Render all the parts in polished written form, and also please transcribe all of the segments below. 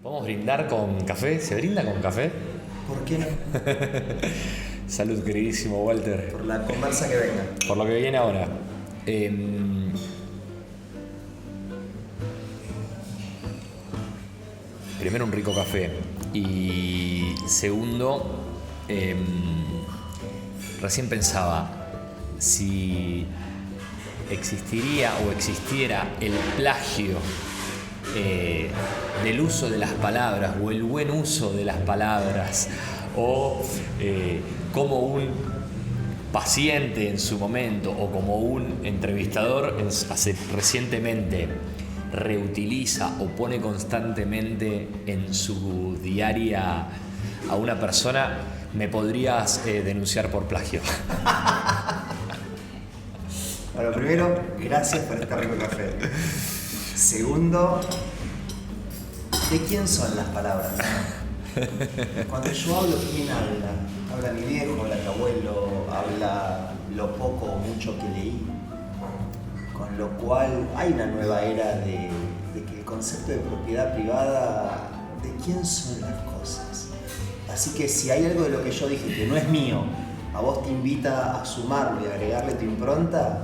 ¿Podemos brindar con café? ¿Se brinda con café? ¿Por qué no? Salud, queridísimo Walter. Por la conversa que venga. Por lo que viene ahora. Primero, un rico café. Y segundo, recién pensaba si existiría o existiera el plagio del uso de las palabras o el buen uso de las palabras o como un paciente en su momento o como un entrevistador recientemente reutiliza o pone constantemente en su diaria a una persona, me podrías denunciar por plagio. Bueno, primero, gracias por este rico café. Segundo, ¿de quién son las palabras? Cuando yo hablo, ¿quién habla? Habla mi viejo, habla mi abuelo, habla lo poco o mucho que leí. Con lo cual hay una nueva era de que el concepto de propiedad privada, ¿de quién son las cosas? Así que si hay algo de lo que yo dije que no es mío, a vos te invita a sumarlo y agregarle tu impronta,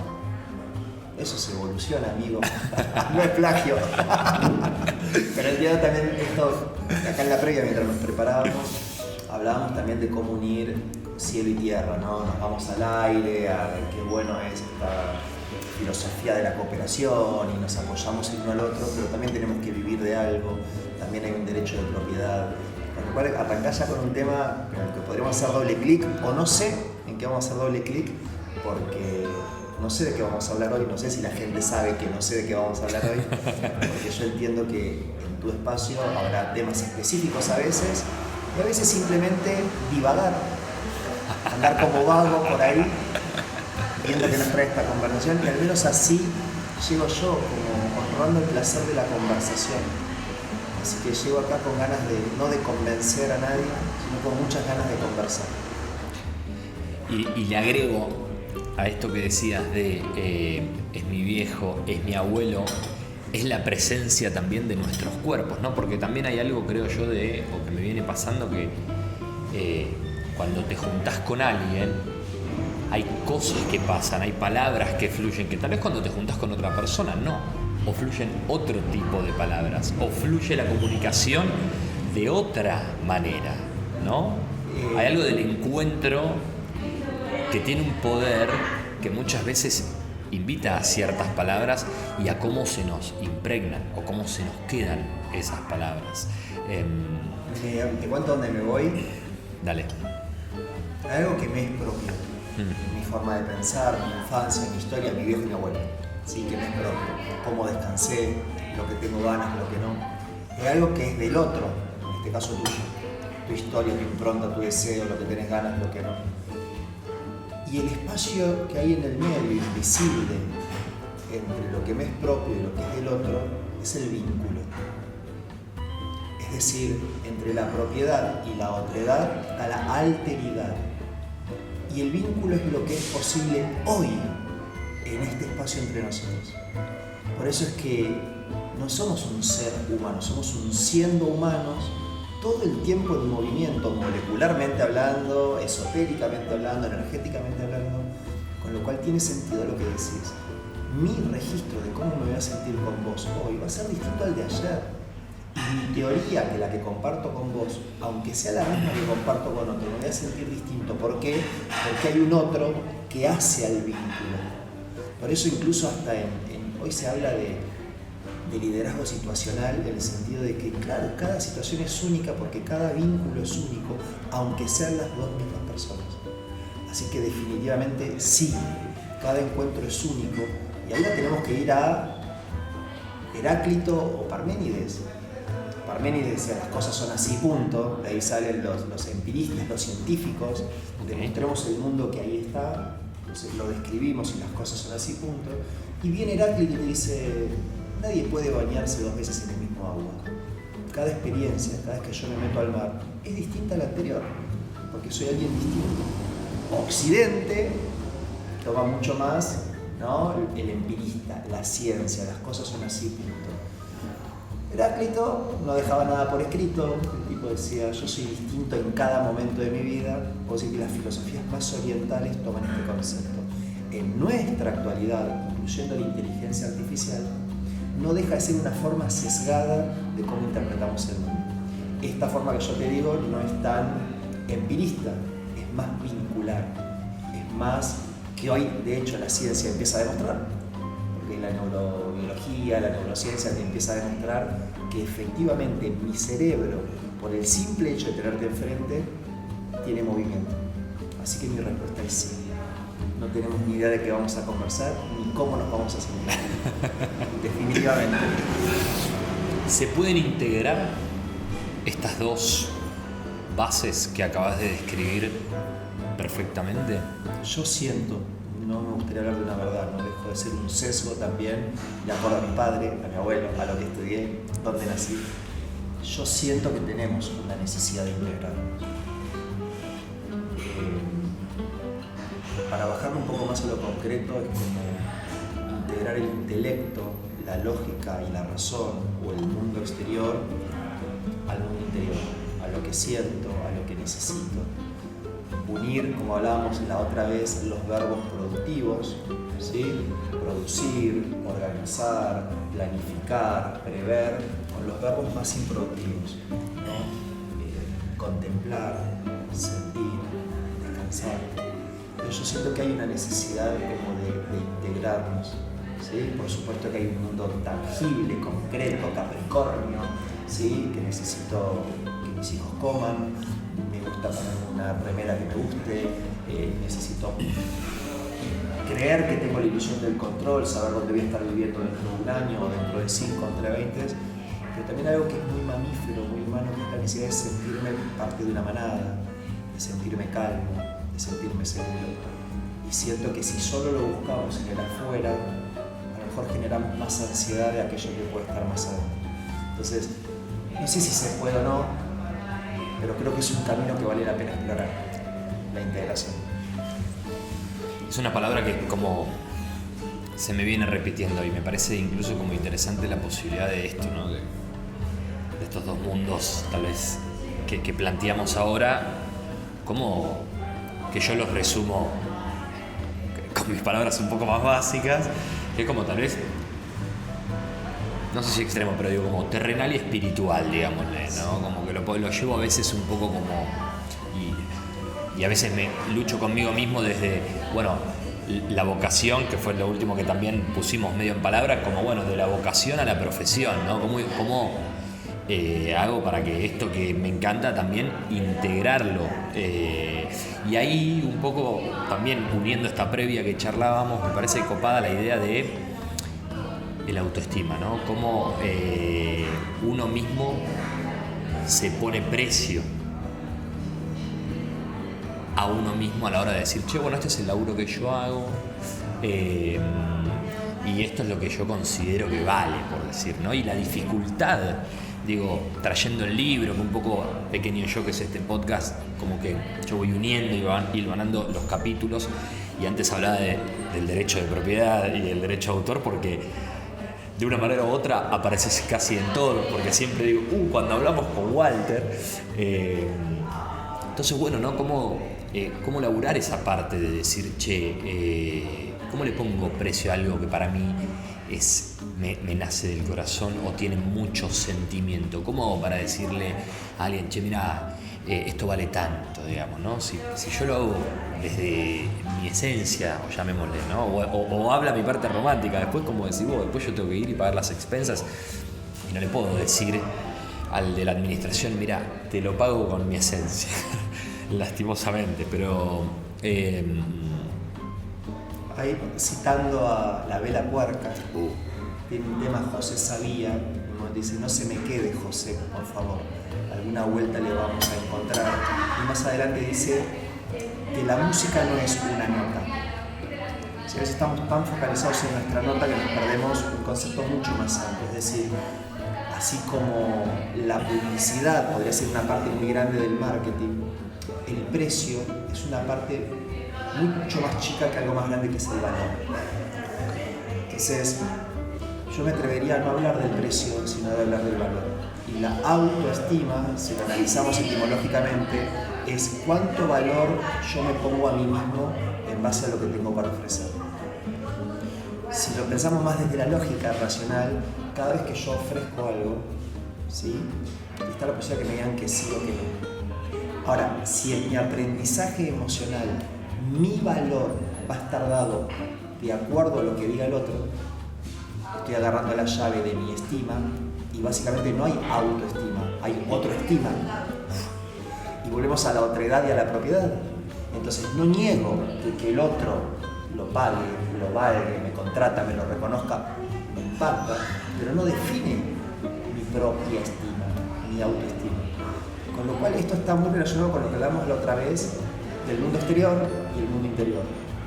eso se evoluciona, amigo. No es plagio. Pero el día también, esto, acá en la previa, mientras nos preparábamos, hablábamos también de cómo unir cielo y tierra, ¿no? Nos vamos al aire, a ver qué bueno es esta filosofía de la cooperación y nos apoyamos el uno al otro, pero también tenemos que vivir de algo, también hay un derecho de propiedad. Con lo cual arrancás ya con un tema en el que podríamos hacer doble clic, o no sé en qué vamos a hacer doble clic, porque no sé de qué vamos a hablar hoy, no sé si la gente sabe que no sé de qué vamos a hablar hoy, porque yo entiendo que en tu espacio habrá temas específicos a veces, y a veces simplemente divagar, andar como vago por ahí, viendo que nos trae esta conversación, y al menos así llego yo, como honrando el placer de la conversación. Así que llego acá con ganas no de convencer a nadie, sino con muchas ganas de conversar. Y le agrego a esto que decías de es mi viejo, es mi abuelo, es la presencia también de nuestros cuerpos, ¿no? Porque también hay algo, creo yo, o que me viene pasando, que cuando te juntás con alguien, hay cosas que pasan, hay palabras que fluyen, que tal vez cuando te juntás con otra persona no, o fluyen otro tipo de palabras, o fluye la comunicación de otra manera, ¿no? Hay algo del encuentro que tiene un poder que muchas veces invita a ciertas palabras y a cómo se nos impregnan o cómo se nos quedan esas palabras. Te cuento dónde me voy. Dale. Hay algo que me es propio. Mi forma de pensar, mi infancia, mi historia, mi viejo y mi abuelo. Sí, que me es propio. Cómo descansé, lo que tengo ganas, lo que no. Es algo que es del otro, en este caso tuyo. Tu historia, tu impronta, tu deseo, lo que tenés ganas, lo que no. Y el espacio que hay en el medio, invisible, entre lo que me es propio y lo que es del otro, es el vínculo. Es decir, entre la propiedad y la otredad está la alteridad. Y el vínculo es lo que es posible hoy, en este espacio entre nosotros. Por eso es que no somos un ser humano, somos un siendo humanos, todo el tiempo en movimiento, molecularmente hablando, esotéricamente hablando, energéticamente hablando, con lo cual tiene sentido lo que decís. Mi registro de cómo me voy a sentir con vos hoy va a ser distinto al de ayer. Y mi teoría, que la que comparto con vos, aunque sea la misma que comparto con otro, me voy a sentir distinto. ¿Por qué? Porque hay un otro que hace al vínculo. Por eso incluso hasta hoy se habla de liderazgo situacional, en el sentido de que, claro, cada situación es única porque cada vínculo es único, aunque sean las dos mismas personas. Así que definitivamente sí, cada encuentro es único, y ahí la tenemos que ir a Heráclito o Parménides. Parménides decía, las cosas son así, punto. De ahí salen los empiristas, los científicos, demostremos el mundo que ahí está, entonces lo describimos y las cosas son así, punto. Y viene Heráclito y te dice, nadie puede bañarse dos veces en el mismo agua. Cada experiencia, cada vez que yo me meto al mar, es distinta a la anterior, porque soy alguien distinto. Occidente toma mucho más, ¿no? El empirista, la ciencia, las cosas son así, punto. Heráclito no dejaba nada por escrito, el tipo decía, yo soy distinto en cada momento de mi vida, o sea que las filosofías más orientales toman este concepto. En nuestra actualidad, incluyendo la inteligencia artificial, no deja de ser una forma sesgada de cómo interpretamos el mundo. Esta forma que yo te digo no es tan empirista, es más vincular, es más que hoy de hecho la ciencia empieza a demostrar, porque la neurobiología, la neurociencia te empieza a demostrar que efectivamente mi cerebro, por el simple hecho de tenerte enfrente, tiene movimiento. Así que mi respuesta es sí. No tenemos ni idea de qué vamos a conversar ni cómo nos vamos a sentir. Definitivamente. ¿Se pueden integrar estas dos bases que acabas de describir perfectamente? Yo siento, no me gustaría hablar de una verdad, no dejo de ser un sesgo también, de acuerdo a mi padre, a mi abuelo, a lo que estudié, dónde nací. Yo siento que tenemos una necesidad de integrarnos. Para bajarlo un poco más a lo concreto, es como integrar el intelecto, la lógica y la razón o el mundo exterior al mundo interior, a lo que siento, a lo que necesito. Unir, como hablábamos la otra vez, los verbos productivos, ¿sí? Producir, organizar, planificar, prever, con los verbos más improductivos, ¿no? Contemplar, sentir, descansar. Pero yo siento que hay una necesidad como de integrarnos, ¿sí? Por supuesto que hay un mundo tangible, concreto, Capricornio, ¿sí? Que necesito que mis hijos coman, me gusta ponerme una remera que me guste, necesito creer que tengo la ilusión del control, saber dónde voy a estar viviendo dentro de un año o dentro de 5 o entre 20, pero también algo que es muy mamífero, muy humano, que es la necesidad de sentirme parte de una manada, de sentirme calmo, de sentirme seguro. Y siento que si solo lo buscamos en el afuera, a lo mejor generamos más ansiedad de aquello que puede estar más adentro. Entonces, no sé si se puede o no, pero creo que es un camino que vale la pena explorar, la integración. Es una palabra que como se me viene repitiendo y me parece incluso como interesante la posibilidad de esto, ¿no? De estos dos mundos tal vez que planteamos ahora, como que yo los resumo con mis palabras un poco más básicas, que es como tal vez, no sé si extremo, pero digo como terrenal y espiritual, digámosle, ¿no? Como que lo llevo a veces un poco como... Y a veces me lucho conmigo mismo desde, bueno, la vocación, que fue lo último que también pusimos medio en palabras, como bueno, de la vocación a la profesión, ¿no? ¿Cómo hago para que esto que me encanta también integrarlo? Y ahí un poco también uniendo esta previa que charlábamos, me parece copada la idea de el autoestima, ¿no? Cómo uno mismo se pone precio a uno mismo a la hora de decir, che, bueno, este es el laburo que yo hago y esto es lo que yo considero que vale, por decir, ¿no? Y la dificultad, digo, trayendo el libro, que un poco Pequeño Yo, que es este podcast, como que yo voy uniendo y hilvanando los capítulos, y antes hablaba del derecho de propiedad y del derecho de autor, porque de una manera u otra apareces casi en todo, porque siempre digo, cuando hablamos con Walter, entonces bueno, ¿no? ¿Cómo laburar esa parte de decir, che, ¿cómo le pongo precio a algo que para mí me nace del corazón o tiene mucho sentimiento? ¿Cómo hago para decirle a alguien, che, mira, esto vale tanto, digamos, ¿no? Si yo lo hago desde mi esencia, o llamémosle, ¿no? O habla mi parte romántica, después, como decís vos, después yo tengo que ir y pagar las expensas y no le puedo decir al de la administración, mira, te lo pago con mi esencia. Lastimosamente, pero ahí citando a La Vela Puerca, tiene un tema José Sabía, como dice, no se me quede José, por favor, alguna vuelta le vamos a encontrar. Y más adelante dice que la música no es una nota. Si a veces estamos tan focalizados en nuestra nota que nos perdemos un concepto mucho más amplio, es decir, así como la publicidad podría ser una parte muy grande del marketing, el precio es una parte mucho más chica que algo más grande que es el valor. Entonces, yo me atrevería a no hablar del precio, sino de hablar del valor. Y la autoestima, si lo analizamos etimológicamente, es cuánto valor yo me pongo a mí mismo en base a lo que tengo para ofrecer. Si lo pensamos más desde la lógica racional, cada vez que yo ofrezco algo, ¿sí?, está la posibilidad que me digan que sí o que no. Ahora, si en mi aprendizaje emocional mi valor va a estar dado de acuerdo a lo que diga el otro, estoy agarrando la llave de mi estima y básicamente no hay autoestima, hay autoestima. Y volvemos a la otredad y a la propiedad. Entonces no niego que el otro lo pague, lo valgue, me contrata, me lo reconozca, me impacta, pero no define mi propia estima, mi autoestima. Con lo cual esto está muy relacionado con lo que hablamos la otra vez del mundo exterior y el mundo interior.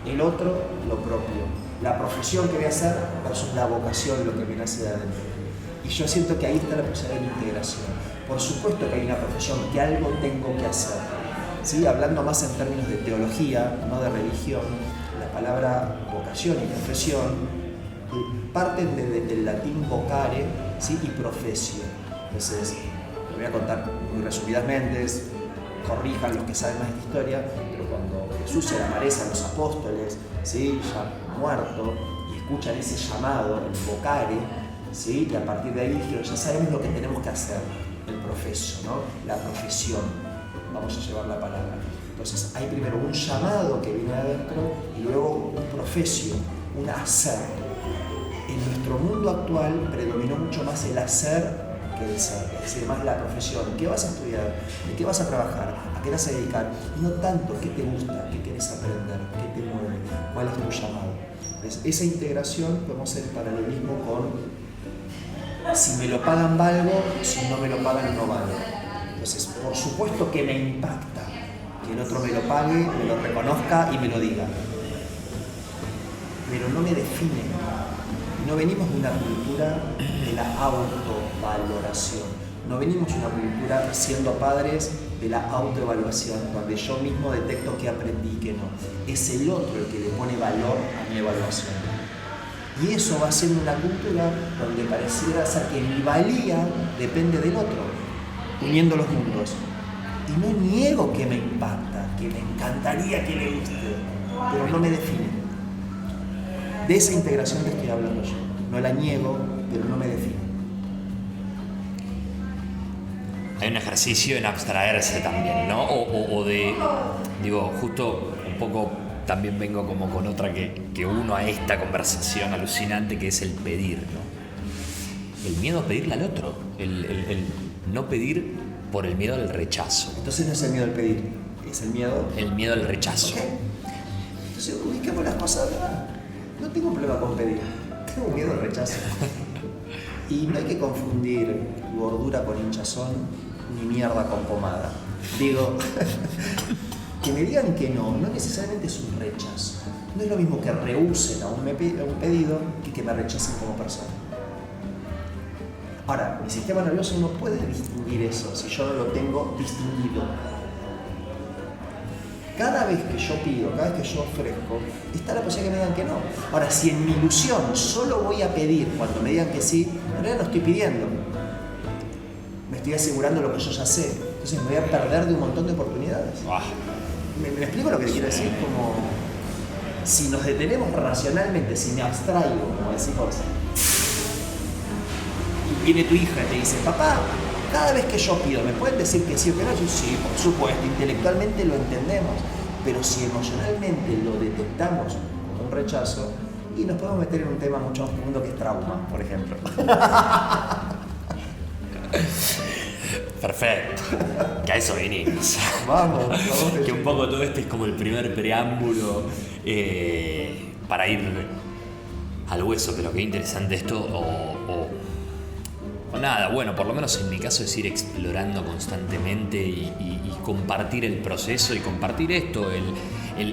El otro, lo propio. La profesión que voy a hacer versus la vocación, lo que me nace de adentro. Y yo siento que ahí está la posibilidad de la integración. Por supuesto que hay una profesión, que algo tengo que hacer. ¿Sí? Hablando más en términos de teología, no de religión, la palabra vocación y profesión parten del latín vocare, ¿sí?, y profesio. Entonces, lo voy a contar muy resumidamente, corrijan los que saben más de historia, pero cuando Jesús se le aparece a los apóstoles, ¿sí?, ya muerto, y escuchan ese llamado, el vocare, ¿sí?, y a partir de ahí dijeron, ya sabemos lo que tenemos que hacer, el profesio, ¿no?, la profesión, vamos a llevar la palabra. Entonces hay primero un llamado que viene de adentro y luego un profesio, un hacer. En nuestro mundo actual predominó mucho más el hacer que el ser, es decir, más la profesión. ¿Qué vas a estudiar? ¿De qué vas a trabajar? ¿A qué vas a dedicar? No tanto qué te gusta, qué quieres aprender, qué te mueve, cuál es tu llamado. Entonces, esa integración podemos hacer el paralelismo con si me lo pagan valgo, si no me lo pagan no valgo. Entonces, por supuesto que me impacta que el otro me lo pague, me lo reconozca y me lo diga. Pero no me define. No venimos de una cultura de la autovaloración. No venimos de una cultura, siendo padres, de la autoevaluación, donde yo mismo detecto qué aprendí y qué no. Es el otro el que le pone valor a mi evaluación. Y eso va siendo una cultura donde pareciera ser que mi valía depende del otro, uniendo los mundos. Y no niego que me impacta, que me encantaría que le guste, pero no me define. De esa integración te estoy hablando yo. No la niego, pero no me define. Hay un ejercicio en abstraerse también, ¿no? O de, digo, justo un poco también vengo como con otra que uno a esta conversación alucinante que es el pedir, ¿no? El miedo a pedirle al otro, el no pedir por el miedo al rechazo. Entonces no es el miedo al pedir, es el miedo... El miedo al rechazo. ¿Okay? Entonces ubiquemos las cosas, ¿verdad? No tengo un problema con pedir, tengo miedo al rechazo. Y no hay que confundir gordura con hinchazón ni mierda con pomada. Digo, que me digan que no necesariamente es un rechazo. No es lo mismo que rehúsen a un pedido que me rechacen como persona. Ahora, mi sistema nervioso no puede distinguir eso si yo no lo tengo distinguido. Cada vez que yo pido, cada vez que yo ofrezco, está la posibilidad que me digan que no. Ahora, si en mi ilusión solo voy a pedir cuando me digan que sí, en realidad no estoy pidiendo. Me estoy asegurando lo que yo ya sé. Entonces me voy a perder de un montón de oportunidades. ¿Me explico lo que quiero decir? Como si nos detenemos racionalmente, si me abstraigo, como decimos, y viene tu hija y te dice, papá, cada vez que yo pido, ¿me pueden decir que sí o que no? Yo sí, por supuesto, intelectualmente lo entendemos, pero si emocionalmente lo detectamos como un rechazo, y nos podemos meter en un tema mucho más profundo que es trauma, por ejemplo. Perfecto, que a eso venimos. Vamos que un poco todo este es como el primer preámbulo para ir al hueso, pero qué interesante esto, o nada, bueno, por lo menos en mi caso es ir explorando constantemente y compartir el proceso y compartir esto,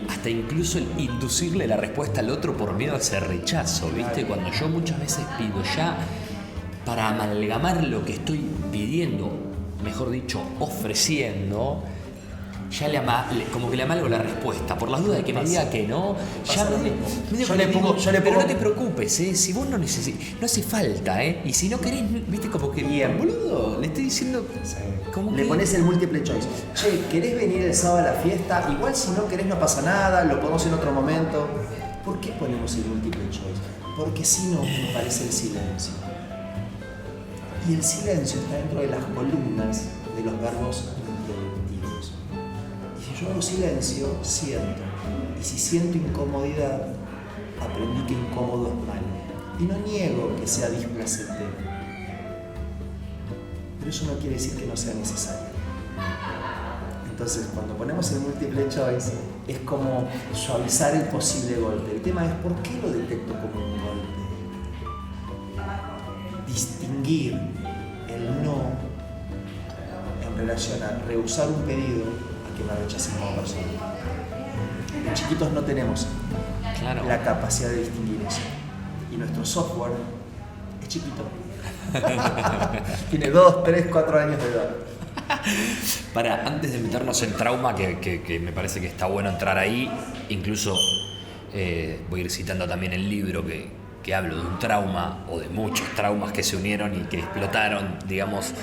hasta incluso el inducirle la respuesta al otro por miedo a ese rechazo, ¿viste? Cuando yo muchas veces pido ya para amalgamar lo que estoy pidiendo, mejor dicho, ofreciendo, como que le amalgo la respuesta. Por las dudas de que me diga que no, ya yo le pongo. Pero no te preocupes, si vos no necesitas, no hace falta, y si no querés, viste, como que bien, boludo, le estoy diciendo. Como le pones el múltiple choice. Che, ¿querés venir el sábado a la fiesta? Igual si no querés no pasa nada, lo podemos en otro momento. ¿Por qué ponemos el múltiple choice? Porque si no, me parece el silencio. Y el silencio está dentro de las columnas de los verbos introductivos. Y si yo hago silencio, siento. Y si siento incomodidad, aprendí que incómodo es malo. Y no niego que sea displacente. Pero eso no quiere decir que no sea necesario. Entonces, cuando ponemos el múltiple choice, es como suavizar el posible golpe. El tema es ¿por qué lo detecto como un golpe? Distinguir el no en relación a rehusar un pedido a que me rechacen como persona. Los chiquitos no tenemos la capacidad de distinguir eso. Y nuestro software es chiquito. Tiene 2, 3, 4 años de edad. Antes de meternos en trauma, que me parece que está bueno entrar ahí, incluso voy a ir citando también el libro que hablo de un trauma o de muchos traumas que se unieron y que explotaron, digamos,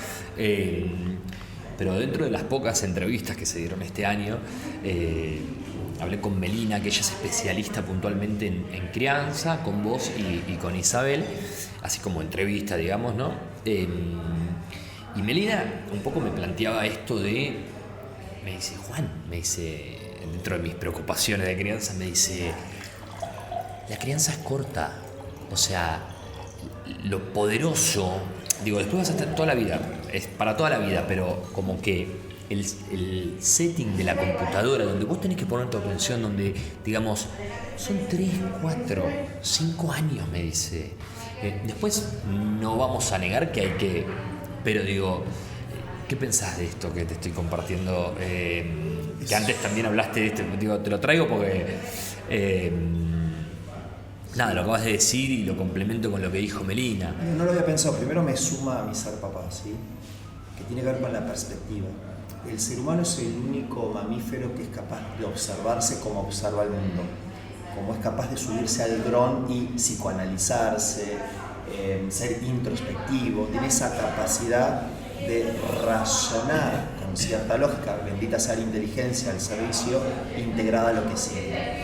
pero dentro de las pocas entrevistas que se dieron este año, hablé con Melina, que ella es especialista puntualmente en crianza, con vos y con Isabel, así como entrevista, digamos, ¿no? Y Melina un poco me planteaba esto me dice, Juan, dentro de mis preocupaciones de crianza, me dice, la crianza es corta, o sea, lo poderoso, digo, después vas a estar toda la vida, es para toda la vida, pero como que el setting de la computadora, donde vos tenés que poner tu atención, donde, digamos, son 3, 4, 5 años, me dice. Después no vamos a negar que hay que... Pero digo, ¿qué pensás de esto que te estoy compartiendo? Que antes también hablaste de esto, digo, te lo traigo porque... nada, lo acabas de decir y lo complemento con lo que dijo Melina. No lo había pensado. Primero me suma a mi ser papá, ¿sí? Que tiene que ver con la perspectiva. El ser humano es el único mamífero que es capaz de observarse como observa el mundo. Como es capaz de subirse al dron y psicoanalizarse, ser introspectivo. Tiene esa capacidad de razonar con cierta lógica, bendita sea la inteligencia al servicio, integrada a lo que siente.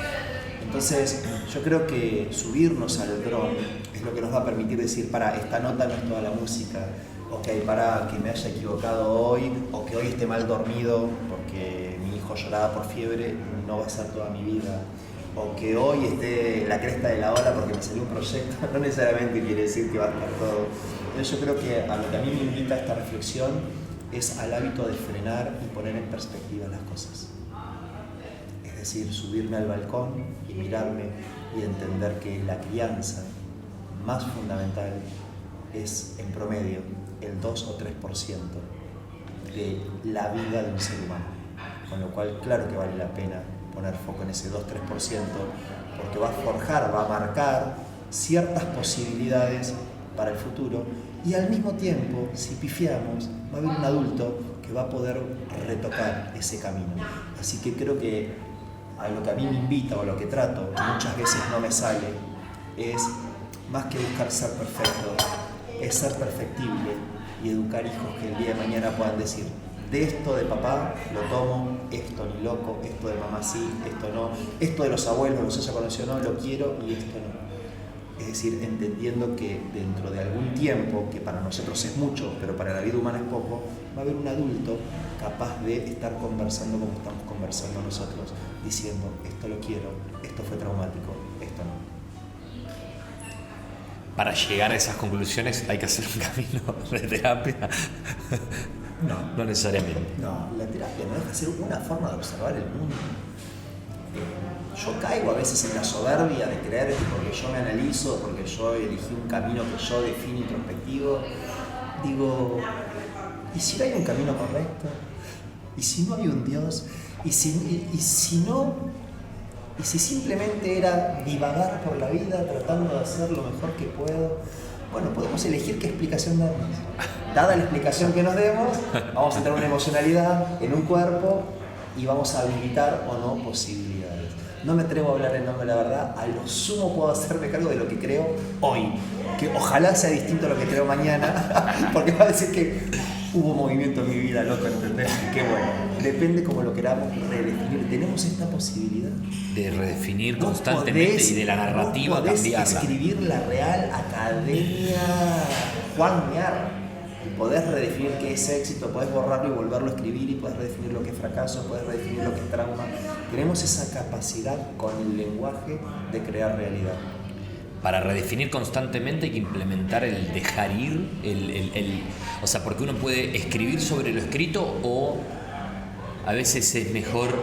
Entonces, yo creo que subirnos al dron es lo que nos va a permitir decir, esta nota no es toda la música, ok, que me haya equivocado hoy, o que hoy esté mal dormido porque mi hijo lloraba por fiebre, no va a ser toda mi vida, o que hoy esté en la cresta de la ola porque me salió un proyecto, no necesariamente quiere decir que va a estar todo. Entonces yo creo que a lo que a mí me invita esta reflexión es al hábito de frenar y poner en perspectiva las cosas. Es decir, subirme al balcón y mirarme y entender que la crianza más fundamental es, en promedio, el 2 o 3% de la vida de un ser humano. Con lo cual, claro que vale la pena poner foco en ese 2-3%, porque va a forjar, va a marcar ciertas posibilidades para el futuro y al mismo tiempo, si pifiamos, va a haber un adulto que va a poder retocar ese camino. Así que creo que a lo que a mí me invita o a lo que trato, muchas veces no me sale, es más que buscar ser perfecto, es ser perfectible y educar hijos que el día de mañana puedan decir, de esto de papá lo tomo, esto ni loco, esto de mamá sí, esto no, esto de los abuelos, los haya conocido no, lo quiero y esto no. Es decir, entendiendo que dentro de algún tiempo, que para nosotros es mucho, pero para la vida humana es poco, va a haber un adulto capaz de estar conversando como estamos conversando nosotros, diciendo, esto lo quiero, esto fue traumático, esto no. Para llegar a esas conclusiones hay que hacer un camino de terapia. No necesariamente. No, la terapia no deja de ser una forma de observar el mundo. Yo caigo a veces en la soberbia de creer que porque yo me analizo, porque yo elegí un camino que yo defino introspectivo, digo, ¿y si no hay un camino correcto? ¿Y si no hay un Dios? ¿Y si simplemente era divagar por la vida tratando de hacer lo mejor que puedo? Bueno, podemos elegir qué explicación darnos. Dada la explicación que nos demos, vamos a tener una emocionalidad en un cuerpo y vamos a habilitar o no posibilidades. No me atrevo a hablar en nombre de la verdad, a lo sumo puedo hacerme cargo de lo que creo hoy, que ojalá sea distinto a lo que creo mañana, porque va a decir que hubo movimiento en mi vida, loco, ¿entendés? Qué bueno, depende como lo queramos redefinir, tenemos esta posibilidad. De redefinir constantemente y de la narrativa cambiarla. Escribir la Real Academia Juan Miar. Podés redefinir qué es éxito, podés borrarlo y volverlo a escribir y podés redefinir lo que es fracaso, podés redefinir lo que es trauma. Tenemos esa capacidad con el lenguaje de crear realidad. Para redefinir constantemente hay que implementar el dejar ir, o sea, porque uno puede escribir sobre lo escrito o a veces es mejor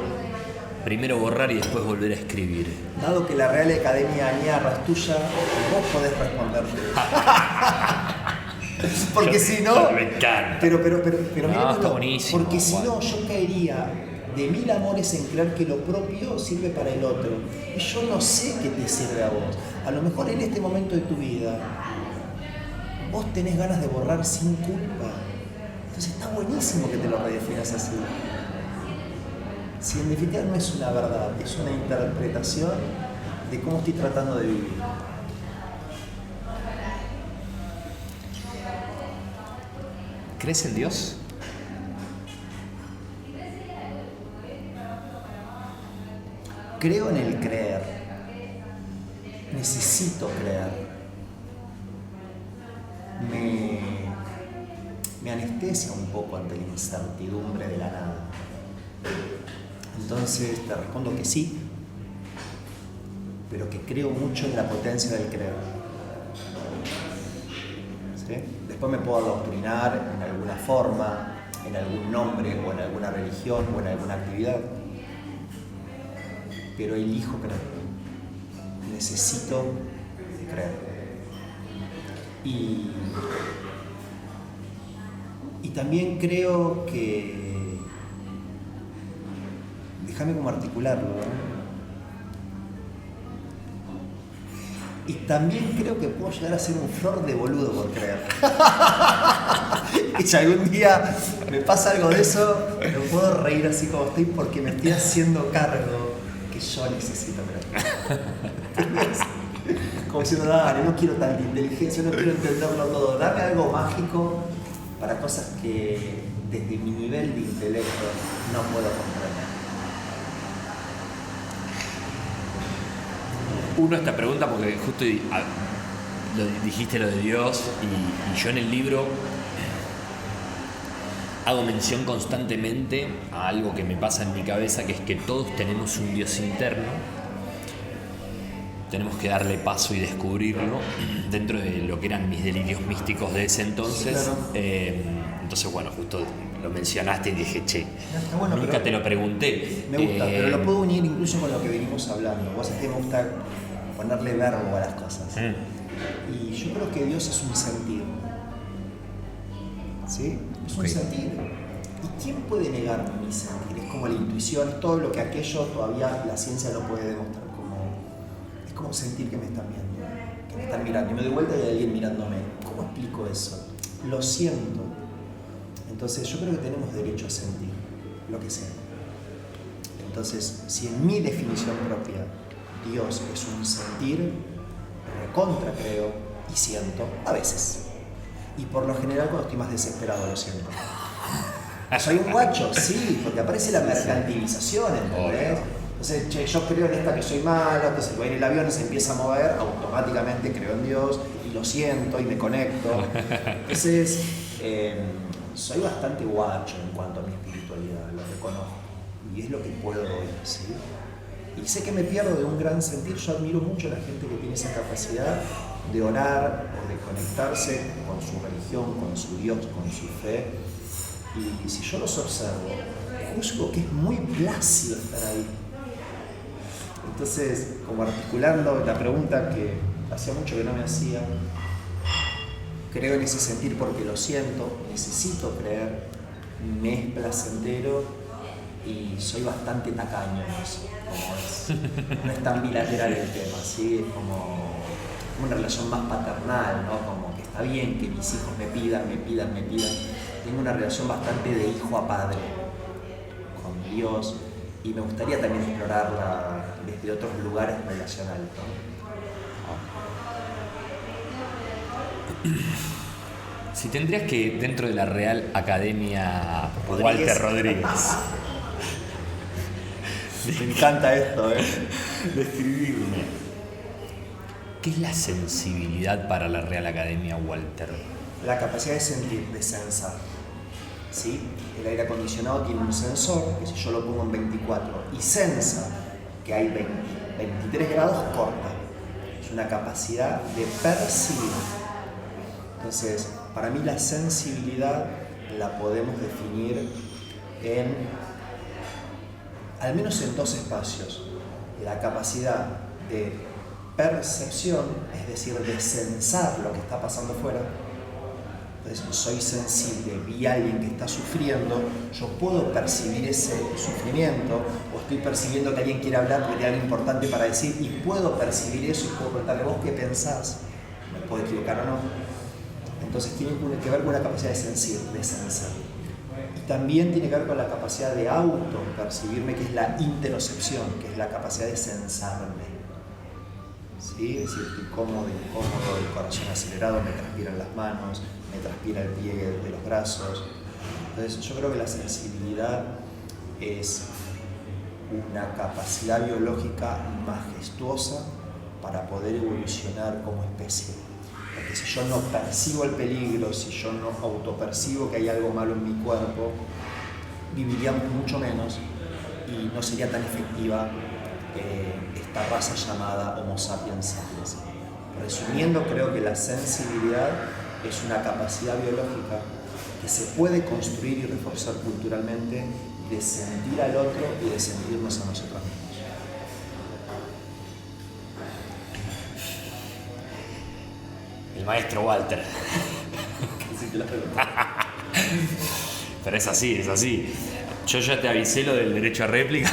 primero borrar y después volver a escribir. Dado que la Real Academia Añarra es tuya, vos podés responderte. Porque si no, me encanta. Pero Está buenísimo, porque si no, yo caería de mil amores en creer que lo propio sirve para el otro. Y yo no sé qué te sirve a vos. A lo mejor en este momento de tu vida, vos tenés ganas de borrar sin culpa. Entonces está buenísimo que te lo redefinas así. Si en definitiva no es una verdad, es una interpretación de cómo estoy tratando de vivir. ¿Crees en Dios? Creo en el creer. Necesito creer. Me anestesia un poco ante la incertidumbre de la nada. Entonces te respondo que sí, pero que creo mucho en la potencia del creer. ¿Sí? Después me puedo adoctrinar en alguna forma, en algún nombre o en alguna religión o en alguna actividad, pero elijo creer. Necesito creer. Y también creo que, déjame como articularlo, ¿no? Y también creo que puedo llegar a ser un flor de boludo por creer. Y si algún día me pasa algo de eso, me puedo reír así como estoy porque me estoy haciendo cargo que yo necesito creer. Como diciendo, dale, no quiero tanta inteligencia, no quiero entenderlo todo. Dame algo mágico para cosas que desde mi nivel de intelecto no puedo comprender. Uno esta pregunta porque justo dijiste lo de Dios y yo en el libro hago mención constantemente a algo que me pasa en mi cabeza, que es que todos tenemos un Dios interno, tenemos que darle paso y descubrirlo dentro de lo que eran mis delirios místicos de ese entonces. Sí, claro. Entonces, bueno, justo lo mencionaste y dije, che, bueno, nunca te lo pregunté. Me gusta, pero lo puedo unir incluso con lo que venimos hablando. Vos sabés que me gusta ponerle verbo a las cosas. Y yo creo que Dios es un sentir. ¿Sí? Es un sentir. ¿Y quién puede negar mi sentir? Es como la intuición, es todo lo que aquello todavía la ciencia no puede demostrar. Es como sentir que me están viendo, que me están mirando. Y me doy vuelta y hay alguien mirándome. ¿Cómo explico eso? Lo siento. Entonces yo creo que tenemos derecho a sentir lo que sea. Entonces, si en mi definición propia Dios es un sentir, recontra creo y siento a veces. Y por lo general cuando estoy más desesperado lo siento. Soy un guacho, sí, porque aparece la mercantilización, ¿entendés? Entonces, che, yo creo en esta que soy malo, entonces voy en el avión y se empieza a mover, automáticamente creo en Dios y lo siento y me conecto. Entonces, soy bastante guacho en cuanto a mi espiritualidad, lo reconozco. Y es lo que puedo hoy, ¿sí? Y sé que me pierdo de un gran sentir. Yo admiro mucho a la gente que tiene esa capacidad de orar o de conectarse con su religión, con su Dios, con su fe. Y si yo los observo, juzgo que es muy plácido estar ahí. Entonces, como articulando la pregunta que hacía mucho que no me hacía, creo en ese sentir porque lo siento, necesito creer, me es placentero y soy bastante tacaño en eso, como es. No es tan bilateral el tema, ¿sí? Es como una relación más paternal, ¿no? Como que está bien que mis hijos me pidan. Tengo una relación bastante de hijo a padre con Dios, y me gustaría también explorarla desde otros lugares relacionales, ¿no? Si tendrías que, dentro de la Real Academia Rodríguez. Walter Rodríguez, Me encanta esto, describirme, ¿qué es la sensibilidad para la Real Academia Walter? La capacidad de sentir, de sensar. ¿Sí? El aire acondicionado tiene un sensor que si yo lo pongo en 24 y sensa que hay 23 grados, corta. Es una capacidad de percibir. Entonces, para mí la sensibilidad la podemos definir al menos en dos espacios. La capacidad de percepción, es decir, de sensar lo que está pasando afuera. Entonces, soy sensible, vi a alguien que está sufriendo, yo puedo percibir ese sufrimiento, o estoy percibiendo que alguien quiere hablar porque tiene algo importante para decir, y puedo percibir eso y puedo preguntarle, ¿vos qué pensás? ¿Me puedo equivocar o no? Entonces tiene que ver con la capacidad de sentir, de sensar. Y también tiene que ver con la capacidad de auto-percibirme, que es la interocepción, que es la capacidad de sensarme. ¿Sí? Es decir, estoy cómodo, incómodo, el corazón acelerado, me transpiran las manos, me transpira el pliegue de los brazos. Entonces yo creo que la sensibilidad es una capacidad biológica majestuosa para poder evolucionar como especie. Porque si yo no percibo el peligro, si yo no autopercibo que hay algo malo en mi cuerpo, viviríamos mucho menos y no sería tan efectiva esta raza llamada Homo sapiens sapiens. Resumiendo, creo que la sensibilidad es una capacidad biológica que se puede construir y reforzar culturalmente de sentir al otro y de sentirnos a nosotros mismos. El maestro Walter. Pero es así, es así. Yo ya te avisé lo del derecho a réplica,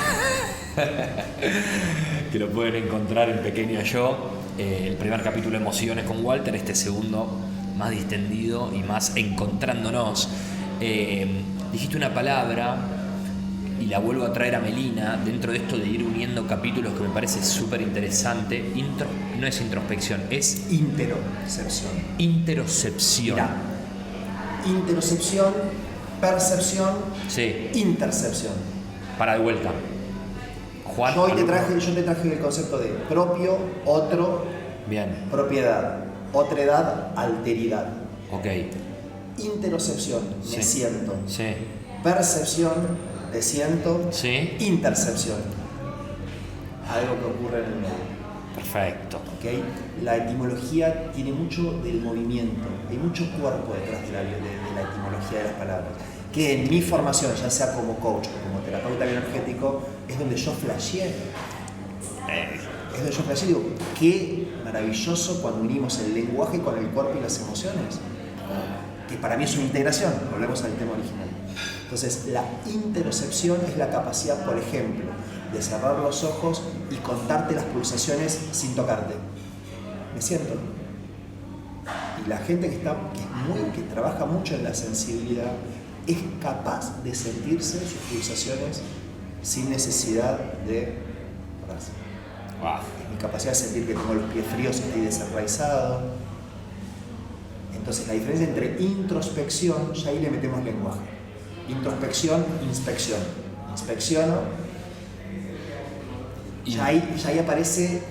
que lo pueden encontrar en Pequeño Yo. El primer capítulo Emociones con Walter, este segundo más distendido y más encontrándonos. Dijiste una palabra y la vuelvo a traer a Melina dentro de esto de ir uniendo capítulos que me parece súper interesante. No es introspección, es interocepción. Interocepción. Mirá, interocepción, percepción, sí. Intercepción. Para de vuelta. Juan, yo te traje el concepto de propio, otro, bien. Propiedad, otredad, alteridad. Ok. Interocepción, sí. Me siento. Sí. Percepción, te siento. Sí. Intercepción, algo que ocurre en el medio. Perfecto. ¿Okay? La etimología tiene mucho del movimiento, hay mucho cuerpo detrás de la etimología de las palabras, que en mi formación, ya sea como coach o como terapeuta bioenergético, es donde yo flasheé. Es donde yo flasheé, digo, qué maravilloso cuando unimos el lenguaje con el cuerpo y las emociones, que para mí es una integración, volvemos al tema original. Entonces, la interocepción es la capacidad, por ejemplo, de cerrar los ojos y contarte las pulsaciones sin tocarte. Me siento. Y la gente que trabaja mucho en la sensibilidad es capaz de sentirse sus pulsaciones sin necesidad de pararse. Wow. Mi capacidad de sentir que tengo los pies fríos y estoy desenraizado. Entonces, la diferencia entre introspección, ya ahí le metemos lenguaje. Introspección, inspección. Inspecciono. Ya ahí aparece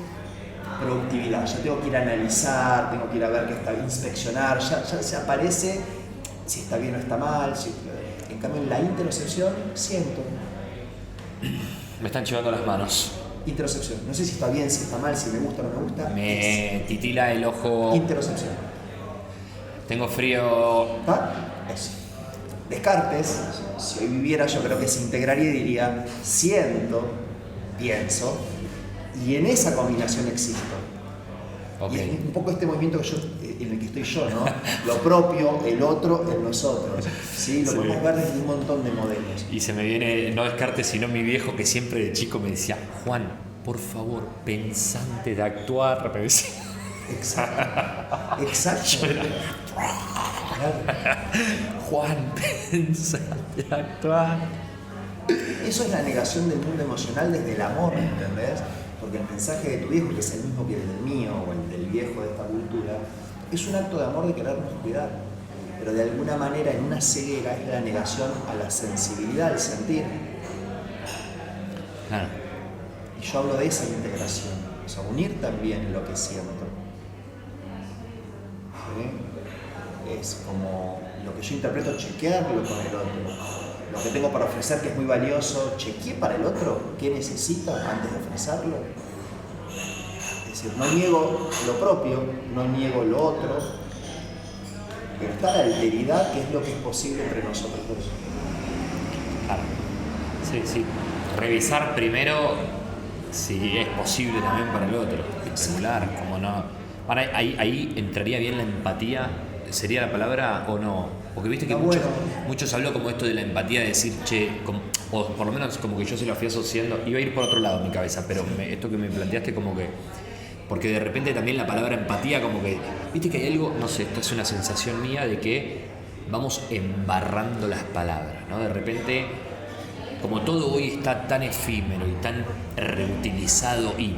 productividad, ya tengo que ir a analizar, tengo que ir a ver qué está, inspeccionar, ya se aparece si está bien o está mal. En cambio, en la interocepción, siento. Me están llevando las manos. Interocepción, no sé si está bien, si está mal, si me gusta o no me gusta. Me titila el ojo. Interocepción. Tengo frío. Eso. Descartes, si hoy viviera, yo creo que se integraría y diría, siento, pienso, y en esa combinación existo. Okay. Y es un poco este movimiento en el que estoy yo, ¿no? Lo propio, el otro, el nosotros. ¿Sí? Lo podemos ver desde un montón de modelos. Y se me viene, no Descartes, sino mi viejo que siempre de chico me decía, Juan, por favor, pensá antes de actuar. Me decía. Exacto. Exacto. Juan, pensá antes de actuar. Eso es la negación del mundo emocional desde el amor, ¿entendés? Porque el mensaje de tu viejo, que es el mismo que el del mío o el del viejo de esta cultura, es un acto de amor de querernos cuidar. Pero de alguna manera, en una ceguera, es la negación a la sensibilidad, al sentir. Claro. Y yo hablo de esa integración, o sea, unir también lo que siento. ¿Sí? Es como lo que yo interpreto, chequearlo con el otro. Lo que tengo para ofrecer, que es muy valioso, chequeé para el otro qué necesito antes de ofrecerlo. Es decir, no niego lo propio, no niego lo otro, pero está la alteridad, que es lo que es posible entre nosotros dos. Claro. Sí, sí. Revisar primero si es posible también para el otro. Espectacular, como no. Ahora, ahí entraría bien la empatía, ¿sería la palabra o no? Porque viste que muchos habló como esto de la empatía, de decir, che, o por lo menos como que yo se lo fui asociando, iba a ir por otro lado en mi cabeza, pero esto que me planteaste como que, porque de repente también la palabra empatía como que, viste que hay algo, no sé, esta es una sensación mía de que vamos embarrando las palabras, ¿no? De repente, como todo hoy está tan efímero y tan reutilizado y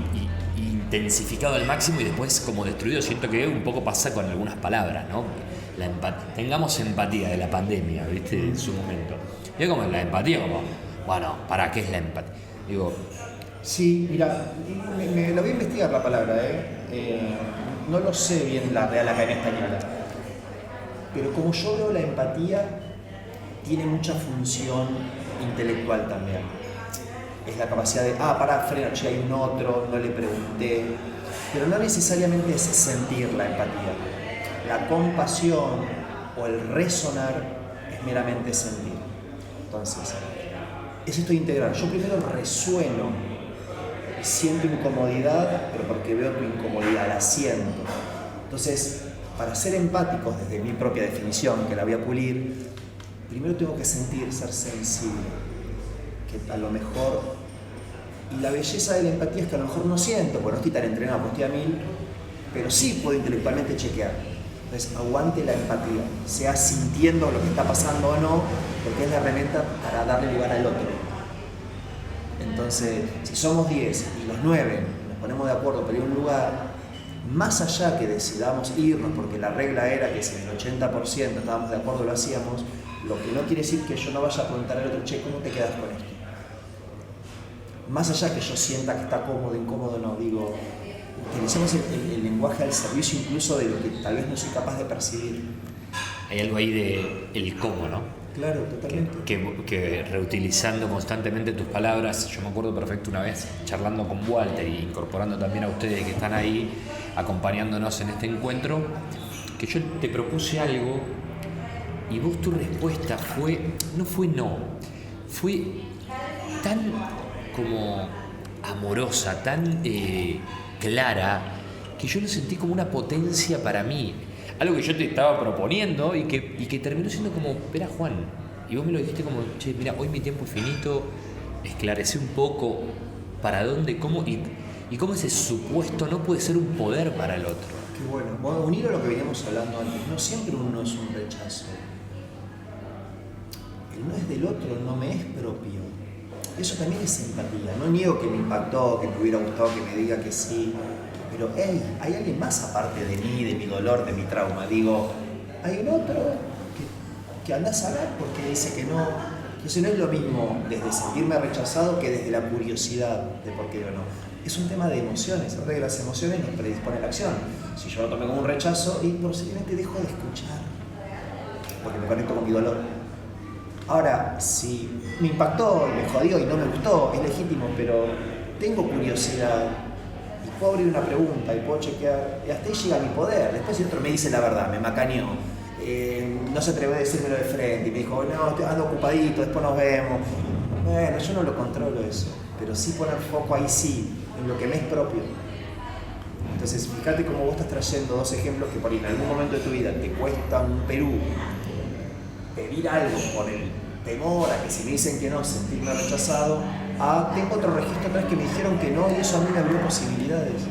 intensificado al máximo y después como destruido, siento que un poco pasa con algunas palabras, ¿no? Tengamos empatía de la pandemia, ¿viste? En su momento. Y es como la empatía, como, bueno, ¿para qué es la empatía? Digo... Sí, mira, me lo voy a investigar la palabra, no lo sé bien la Real Academia Española, pero como yo veo la empatía, tiene mucha función intelectual también. Es la capacidad de, frena, che, hay un otro, no le pregunté, pero no necesariamente es sentir la empatía. La compasión o el resonar es meramente sentir. Entonces, es esto de integrar. Yo primero resueno y siento incomodidad, pero porque veo tu incomodidad, la siento. Entonces, para ser empáticos desde mi propia definición, que la voy a pulir, primero tengo que sentir, ser sensible. Que a lo mejor, y la belleza de la empatía es que a lo mejor no siento, porque no estoy tan entrenado, porque estoy a 1000, pero sí puedo intelectualmente chequear. Entonces, aguante la empatía, sea sintiendo lo que está pasando o no, porque es la herramienta para darle lugar al otro. Entonces, si somos 10 y los 9 nos ponemos de acuerdo para ir a un lugar, más allá que decidamos irnos, porque la regla era que si en el 80% estábamos de acuerdo lo hacíamos, lo que no quiere decir que yo no vaya a preguntar al otro, che, ¿cómo te quedas con esto? Más allá que yo sienta que está cómodo, incómodo, no, digo, utilicemos el lenguaje al servicio incluso de lo que tal vez no soy capaz de percibir. Hay algo ahí de el cómo, ¿no? Claro, totalmente. Que reutilizando constantemente tus palabras, yo me acuerdo perfecto una vez charlando con Walter y incorporando también a ustedes que están ahí acompañándonos en este encuentro, que yo te propuse algo y vos tu respuesta no fue tan como amorosa, tan clara, que yo lo sentí como una potencia para mí. Algo que yo te estaba proponiendo y que terminó siendo como, espera Juan, y vos me lo dijiste como, che, mira, hoy mi tiempo es finito, esclarecí un poco para dónde, cómo, y cómo ese supuesto no puede ser un poder para el otro. Qué bueno. Bueno, unir a lo que veníamos hablando antes, no siempre uno es un rechazo. El no es del otro, no me es propio. Eso también es empatía. No niego que me impactó, que me hubiera gustado que me diga que sí. Pero, hey, hay alguien más aparte de mí, de mi dolor, de mi trauma. Digo, hay un otro que anda a saber porque dice que no. Entonces no es lo mismo desde sentirme rechazado que desde la curiosidad de por qué o no. Es un tema de emociones. Aparte que las emociones nos predisponen a la acción. Si yo lo tomé como un rechazo, y posiblemente dejo de escuchar porque me conecto con mi dolor. Ahora, si me impactó y me jodió y no me gustó, es legítimo, pero tengo curiosidad y puedo abrir una pregunta y puedo chequear, y hasta ahí llega mi poder. Después si otro me dice la verdad, me macaneó, no se atrevió a decírmelo de frente y me dijo, no, ando ocupadito, después nos vemos. Bueno, yo no lo controlo eso, pero sí poner foco ahí sí, en lo que me es propio. Entonces, fíjate cómo vos estás trayendo dos ejemplos que por ahí en algún momento de tu vida te cuesta un Perú pedir algo por el temor a que si me dicen que no, sentirme rechazado, tengo otro registro atrás que me dijeron que no y eso a mí me abrió posibilidades.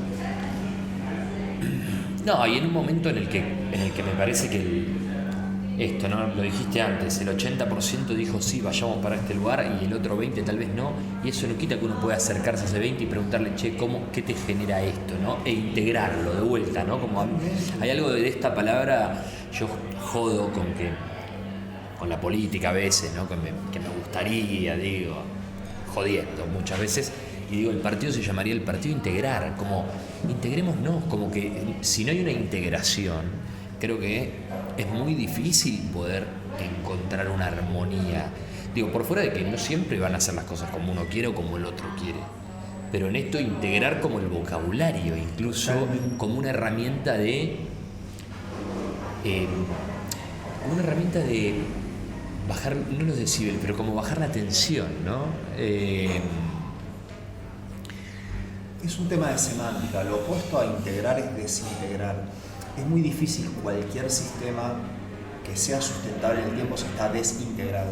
No, y en un momento en el que me parece que esto, ¿no? Lo dijiste antes, el 80% dijo sí, vayamos para este lugar y el otro 20% tal vez no, y eso no quita que uno pueda acercarse a ese 20% y preguntarle, che, ¿qué te genera esto, ¿no? E integrarlo de vuelta, ¿no? Como hay algo de esta palabra, yo jodo con la política a veces, ¿no? Que me gustaría, digo, jodiendo muchas veces, y digo, el partido se llamaría el partido integrar, como integrémonos, como que si no hay una integración, creo que es muy difícil poder encontrar una armonía. Digo, por fuera de que no siempre van a hacer las cosas como uno quiere o como el otro quiere, pero en esto integrar como el vocabulario, incluso como una herramienta de bajar, no los decibeles, pero como bajar la tensión, ¿no? Es un tema de semántica. Lo opuesto a integrar es desintegrar. Es muy difícil cualquier sistema que sea sustentable en el tiempo si está desintegrado.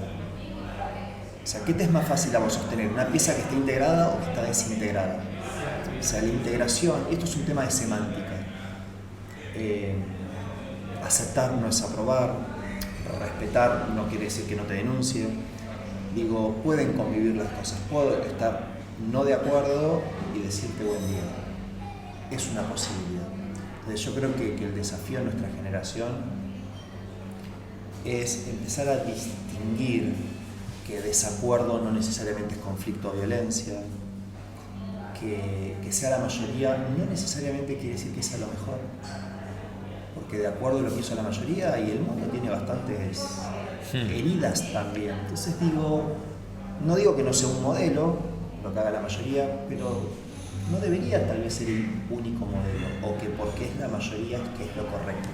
O sea, ¿qué te es más fácil a vos sostener? ¿Una pieza que esté integrada o que está desintegrada? O sea, la integración, esto es un tema de semántica. Aceptar no es aprobar, respetar no quiere decir que no te denuncie. Digo, pueden convivir las cosas, puedo estar no de acuerdo y decirte buen día. Es una posibilidad. Entonces yo creo que el desafío de nuestra generación es empezar a distinguir que desacuerdo no necesariamente es conflicto o violencia, que sea la mayoría no necesariamente quiere decir que sea lo mejor, porque de acuerdo a lo que hizo la mayoría y el mundo tiene bastantes heridas también. Entonces no digo que no sea un modelo lo que haga la mayoría, pero no debería tal vez ser el único modelo, o que porque es la mayoría es que es lo correcto.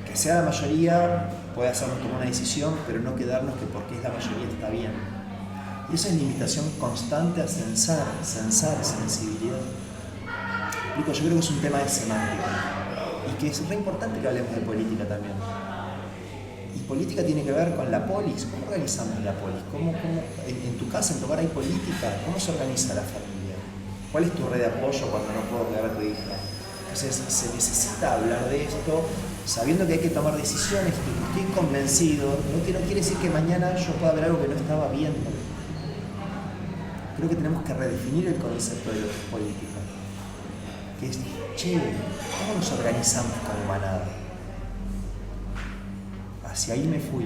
Que sea la mayoría puede hacernos tomar una decisión, pero no quedarnos que porque es la mayoría está bien. Y esa es la invitación constante a censar sensibilidad. Yo creo que es un tema de semántica y que es re importante que hablemos de política también. Y política tiene que ver con la polis. ¿Cómo organizamos la polis? ¿Cómo en tu casa, en tu hogar hay política? ¿Cómo se organiza la familia? ¿Cuál es tu red de apoyo cuando no puedo quedar a tu hija? Entonces se necesita hablar de esto sabiendo que hay que tomar decisiones, que estoy convencido, no quiere decir que mañana yo pueda ver algo que no estaba viendo. Creo que tenemos que redefinir el concepto de lo que es política. Que es, ¿cómo nos organizamos como manada? Hacia ahí me fui.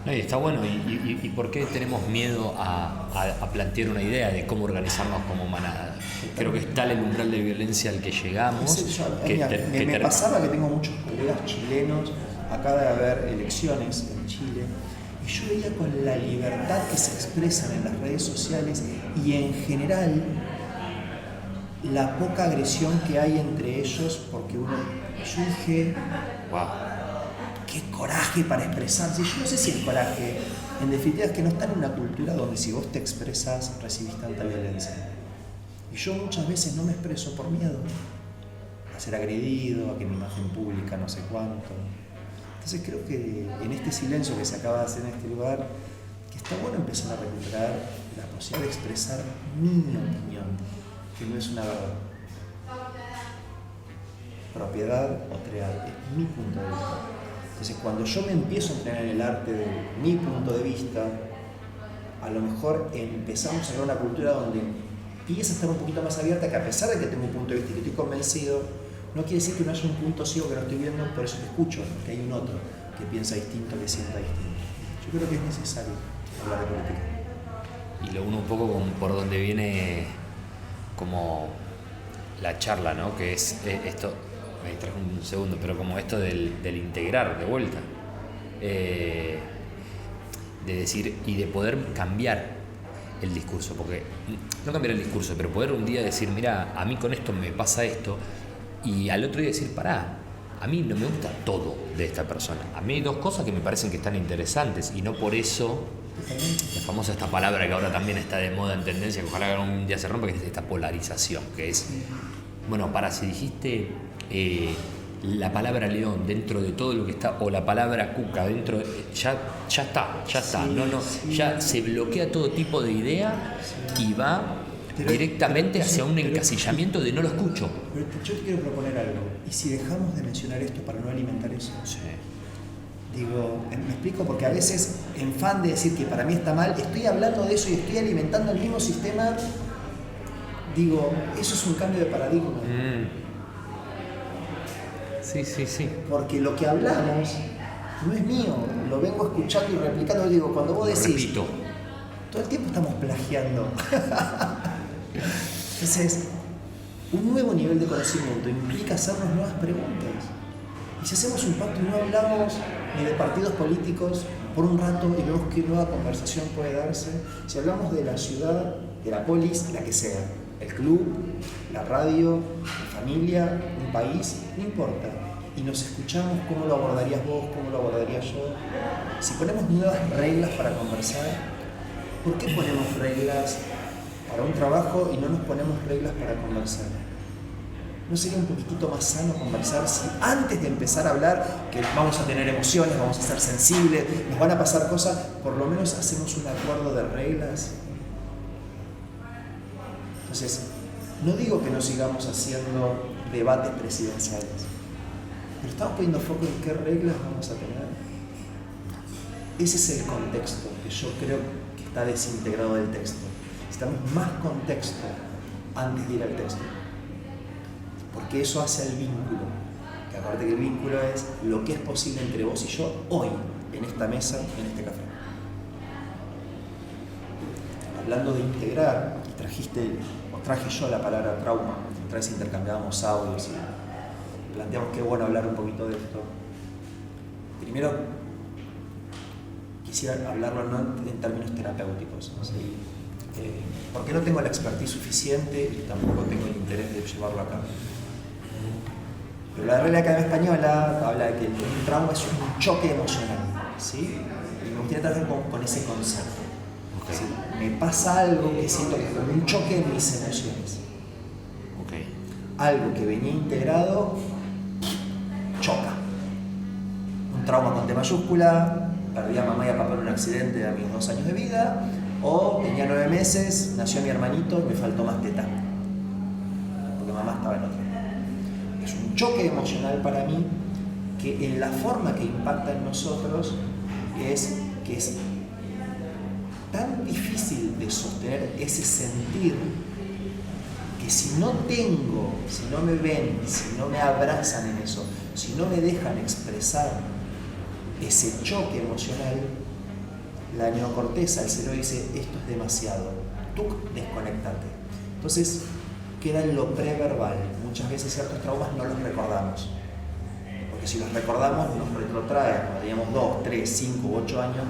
No, y está bueno. ¿Y por qué tenemos miedo a plantear una idea de cómo organizarnos como manada? Creo que es tal el umbral de violencia al que llegamos. Me pasaba que tengo muchos colegas chilenos, acaba de haber elecciones en Chile, y yo veía con la libertad que se expresan en las redes sociales y en general la poca agresión que hay entre ellos, porque yo dije, wow, qué coraje para expresarse. Yo no sé si el coraje, en definitiva, es que no están en una cultura donde si vos te expresas recibís tanta violencia. Y yo muchas veces no me expreso por miedo a ser agredido, a que mi imagen pública no sé cuánto. Entonces creo que en este silencio que se acaba de hacer en este lugar, que está bueno empezar a recuperar la posibilidad de expresar mi opinión, que no es una verdad. Propiedad o real, es mi punto de vista. Entonces cuando yo me empiezo a entrenar en el arte de mi punto de vista, a lo mejor empezamos a crear una cultura donde empieza a estar un poquito más abierta, que a pesar de que tengo un punto de vista y que estoy convencido, no quiere decir que no haya un punto ciego que no estoy viendo, por eso te escucho, que hay un otro que piensa distinto, que sienta distinto. Yo creo que es necesario hablar de política. Y lo uno un poco por donde viene como la charla, ¿no? Que es esto, me distrajo un segundo, pero como esto del integrar de vuelta, de decir y de poder cambiar el discurso, porque no cambiar el discurso, pero poder un día decir, mira, a mí con esto me pasa esto, y al otro día decir, pará, a mí no me gusta todo de esta persona, a mí hay dos cosas que me parecen que están interesantes, y no por eso, la famosa esta palabra que ahora también está de moda en tendencia, que ojalá un día se rompa, que es esta polarización, que es, bueno, si dijiste la palabra león dentro de todo lo que está, o la palabra cuca dentro, ya está, ya se bloquea todo tipo de idea y va directamente hacia un encasillamiento de no lo escucho. Pero yo te quiero proponer algo, y si dejamos de mencionar esto para no alimentar eso, sí. Digo, me explico, porque a veces, en fan de decir que para mí está mal, estoy hablando de eso y estoy alimentando el mismo sistema. Digo, eso es un cambio de paradigma. Sí. Porque lo que hablamos no es mío, lo vengo escuchando y replicando. Digo, cuando vos decís, repito. todo el tiempo estamos plagiando. Entonces, un nuevo nivel de conocimiento implica hacernos nuevas preguntas. Y si hacemos un pacto y no hablamos ni de partidos políticos por un rato y vemos qué nueva conversación puede darse, si hablamos de la ciudad, de la polis, la que sea, el club, la radio, la familia, un país, no importa, y nos escuchamos, ¿cómo lo abordarías vos? ¿Cómo lo abordaría yo? Si ponemos nuevas reglas para conversar, ¿por qué ponemos reglas para un trabajo y no nos ponemos reglas para conversar? ¿No sería un poquitito más sano conversar si antes de empezar a hablar, que vamos a tener emociones, vamos a ser sensibles, nos van a pasar cosas, por lo menos hacemos un acuerdo de reglas? Entonces, no digo que no sigamos haciendo debates presidenciales, pero estamos poniendo foco en qué reglas vamos a tener. Ese es el contexto que yo creo que está desintegrado del texto. Necesitamos más contexto antes de ir al texto, porque eso hace el vínculo, que aparte que el vínculo es lo que es posible entre vos y yo hoy, en esta mesa, en este café. Hablando de integrar, traje yo la palabra trauma, otra vez intercambiábamos audios y planteamos que es bueno hablar un poquito de esto. Primero, quisiera hablarlo no en términos terapéuticos, ¿sí? Porque no tengo la expertise suficiente y tampoco tengo el interés de llevarlo a cabo. Pero la Real Academia Española habla de que un trauma es un choque emocional, ¿sí? Y me gustaría trabajar con ese concepto. ¿Sí? Me pasa algo que siento que es como un choque en mis emociones. Algo que venía integrado choca. Un trauma con T mayúscula, perdí a mamá y a papá en un accidente a mis 2 años de vida, o tenía 9 meses, nació mi hermanito y me faltó más teta, porque mamá estaba en otra. Es un choque emocional para mí que en la forma que impacta en nosotros es que es tan difícil de sostener ese sentir que si no me ven, si no me abrazan en eso, si no me dejan expresar ese choque emocional, la neocorteza, el cerebro dice, esto es demasiado, tú desconectate. Entonces queda en lo preverbal. Muchas veces ciertos traumas no los recordamos, porque si los recordamos nos retrotrae cuando teníamos 2, 3, 5, 8 años,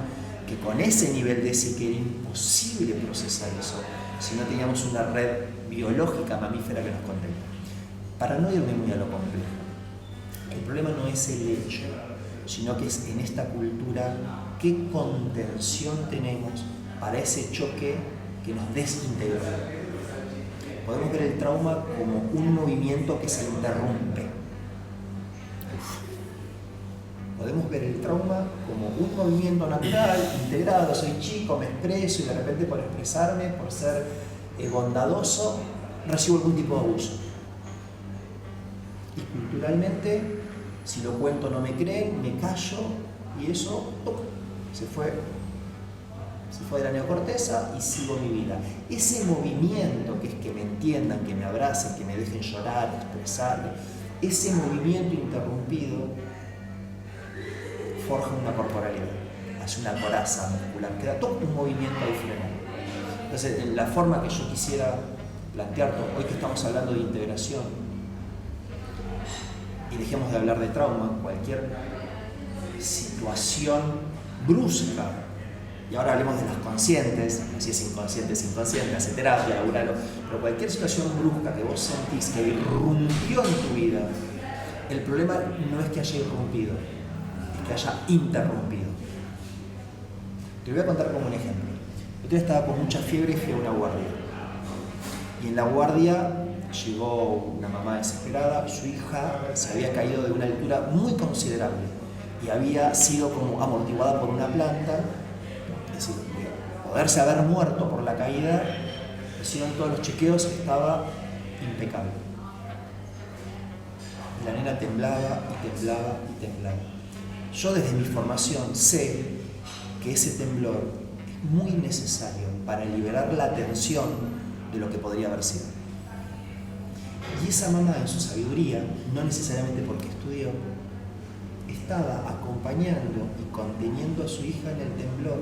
que con ese nivel de psique era imposible procesar eso si no teníamos una red biológica mamífera que nos contempla. Para no irme muy a lo complejo, el problema no es el hecho, sino que es en esta cultura qué contención tenemos para ese choque que nos desintegró. Podemos ver el trauma como un movimiento que se interrumpe. Podemos ver el trauma como un movimiento natural, integrado. Soy chico, me expreso y de repente por expresarme, por ser bondadoso, recibo algún tipo de abuso. Y culturalmente, si lo cuento no me creen, me callo y eso se fue de la neocorteza y sigo mi vida. Ese movimiento que es que me entiendan, que me abracen, que me dejen llorar, expresar, ese movimiento interrumpido forja una corporalidad, hace una coraza muscular, queda todo un movimiento al frenar. Entonces, en la forma que yo quisiera plantear, hoy que estamos hablando de integración, y dejemos de hablar de trauma, cualquier situación brusca, y ahora hablemos de las conscientes, si es inconsciente, hace terapia, laburalo, pero cualquier situación brusca que vos sentís que irrumpió en tu vida, el problema no es que haya irrumpido, que haya interrumpido. Te voy a contar como un ejemplo. Yo estaba con mucha fiebre y fui a una guardia. Y en la guardia llegó una mamá desesperada, su hija se había caído de una altura muy considerable y había sido como amortiguada por una planta, es decir, de poderse haber muerto por la caída, hicieron todos los chequeos, estaba impecable. Y la nena temblaba y temblaba y temblaba. Yo desde mi formación sé que ese temblor es muy necesario para liberar la tensión de lo que podría haber sido. Y esa mamá, en su sabiduría, no necesariamente porque estudió, estaba acompañando y conteniendo a su hija en el temblor,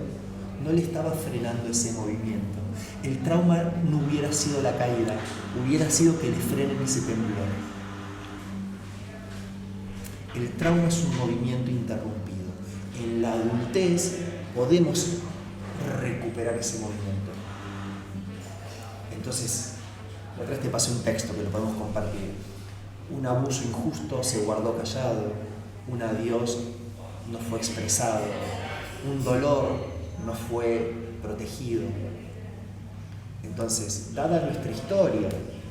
no le estaba frenando ese movimiento. El trauma no hubiera sido la caída, hubiera sido que le frenen ese temblor. El trauma es un movimiento interrumpido. En la adultez podemos recuperar ese movimiento. Entonces, la otra vez te pasé un texto que lo podemos compartir. Un abuso injusto se guardó callado, un adiós no fue expresado, un dolor no fue protegido. Entonces, dada nuestra historia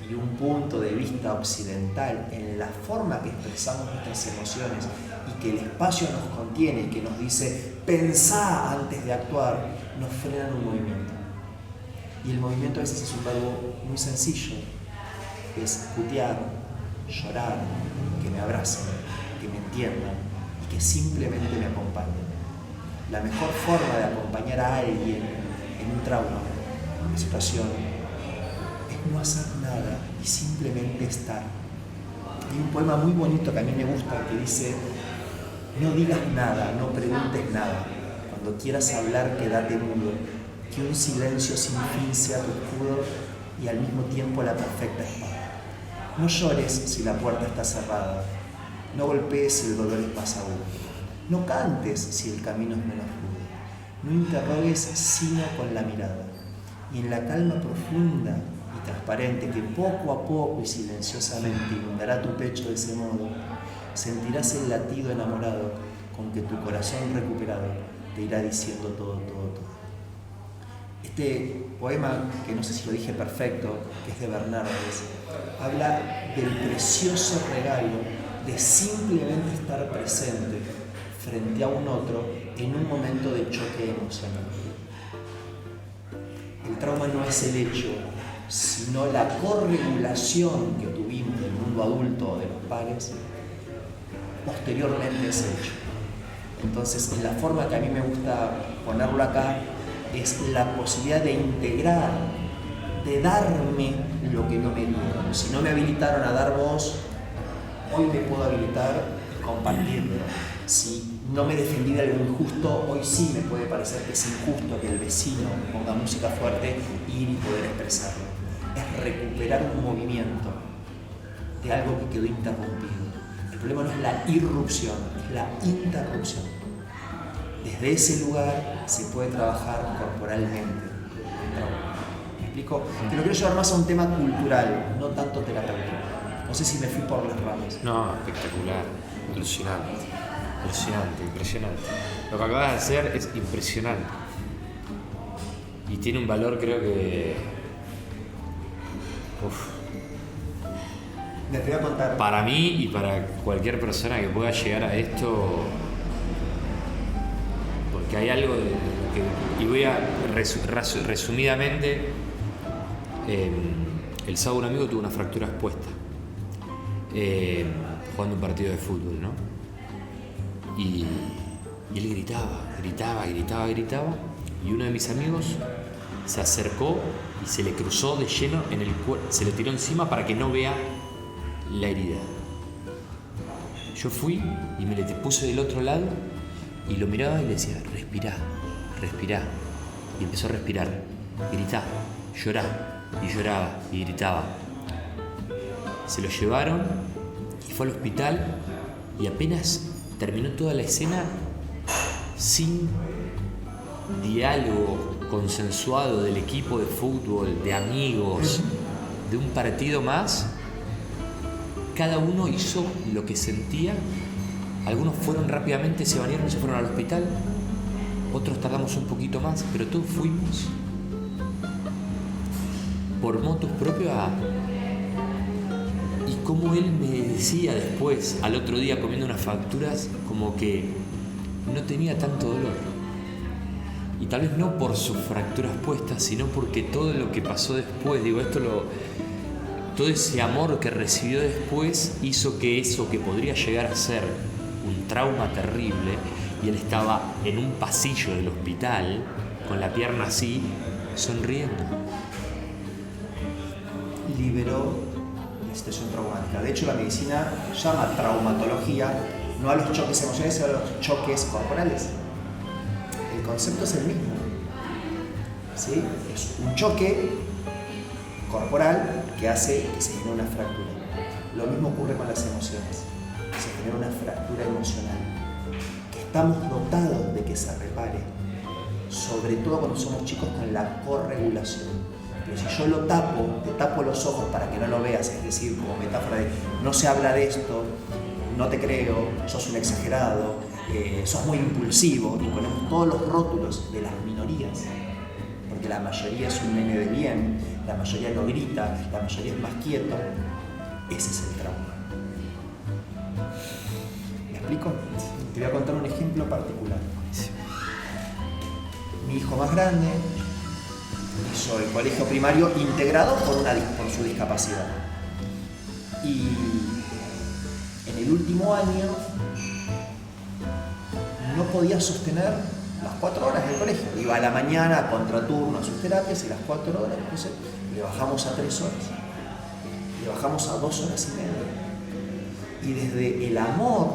y un punto de vista occidental en la forma que expresamos nuestras emociones y que el espacio nos contiene y que nos dice pensá antes de actuar, nos frenan un movimiento. Y el movimiento a veces es un verbo muy sencillo, es putear, llorar, que me abracen, que me entiendan y que simplemente me acompañen. La mejor forma de acompañar a alguien en un trauma, en una situación, es no hacer nada y simplemente estar. Hay un poema muy bonito que a mí me gusta que dice: no digas nada, no preguntes nada, cuando quieras hablar quédate mudo, que un silencio sin fin sea tu escudo y al mismo tiempo la perfecta espada. No llores si la puerta está cerrada, no golpees si el dolor es más agudo, no cantes si el camino es menos rudo, no interrogues sino con la mirada, y en la calma profunda y transparente que poco a poco y silenciosamente inundará tu pecho de ese modo, sentirás el latido enamorado con que tu corazón recuperado te irá diciendo todo, todo, todo. Este poema, que no sé si lo dije perfecto, que es de Bernardes, habla del precioso regalo de simplemente estar presente frente a un otro en un momento de choque emocional. El trauma no es el hecho, sino la corregulación que tuvimos del mundo adulto o de los pares posteriormente a ese hecho. Entonces, la forma que a mí me gusta ponerlo acá es la posibilidad de integrar, de darme lo que no me dieron. Si no me habilitaron a dar voz, hoy me puedo habilitar y compartirlo. Si no me defendí de algo injusto, hoy sí me puede parecer que es injusto que el vecino ponga música fuerte, ir y poder expresarlo. Es recuperar un movimiento de algo que quedó interrumpido. El problema no es la irrupción, es la interrupción. Desde ese lugar se puede trabajar corporalmente. ¿Me explico? Te lo quiero llevar más a un tema cultural, no tanto terapéutico. No sé si me fui por las ramas. No, espectacular, alucinante, alucinante, impresionante. Lo que acabas de hacer es impresionante. Y tiene un valor, creo que... Les voy a contar. Para mí y para cualquier persona que pueda llegar a esto... que hay algo de que, y voy a resumidamente, el sábado un amigo tuvo una fractura expuesta jugando un partido de fútbol, ¿no? Y él gritaba, y uno de mis amigos se acercó y se le cruzó de lleno en el cuerpo, se le tiró encima para que no vea la herida. Yo fui y me le puse del otro lado y lo miraba y le decía: respirá. Y empezó a respirar, gritá, llorá, y lloraba y gritaba. Se lo llevaron y fue al hospital, y apenas terminó toda la escena, sin diálogo consensuado del equipo de fútbol, de amigos, de un partido más, cada uno hizo lo que sentía. Algunos fueron rápidamente, se bañaron y se fueron al hospital. Otros tardamos un poquito más, pero todos fuimos por motus propio a... Y como él me decía después, al otro día comiendo unas facturas, como que no tenía tanto dolor. Y tal vez no por sus fracturas puestas, sino porque todo lo que pasó después, todo ese amor que recibió después hizo que eso que podría llegar a ser un trauma terrible y él estaba en un pasillo del hospital con la pierna así, sonriendo. Liberó la situación traumática. De hecho, la medicina llama traumatología no a los choques emocionales, sino a los choques corporales. El concepto es el mismo. ¿Sí? Es un choque corporal que hace que se genere una fractura. Lo mismo ocurre con las emociones. Se genera una fractura emocional que estamos dotados de que se repare, sobre todo cuando somos chicos, con la corregulación. Pero si yo lo tapo, te tapo los ojos para que no lo veas, es decir, como metáfora de no se habla de esto, no te creo, sos un exagerado, sos muy impulsivo, y ponemos todos los rótulos de las minorías, porque la mayoría es un nene de bien, la mayoría no grita, la mayoría es más quieto. Ese es el trauma. ¿Me explico? Te voy a contar un ejemplo particular. Mi hijo más grande hizo el colegio primario integrado por su discapacidad. Y en el último año no podía sostener las 4 horas del colegio. Iba a la mañana a contraturno a sus terapias y las 4 horas, entonces le bajamos a 3 horas. Le bajamos a 2 horas y media. Y desde el amor,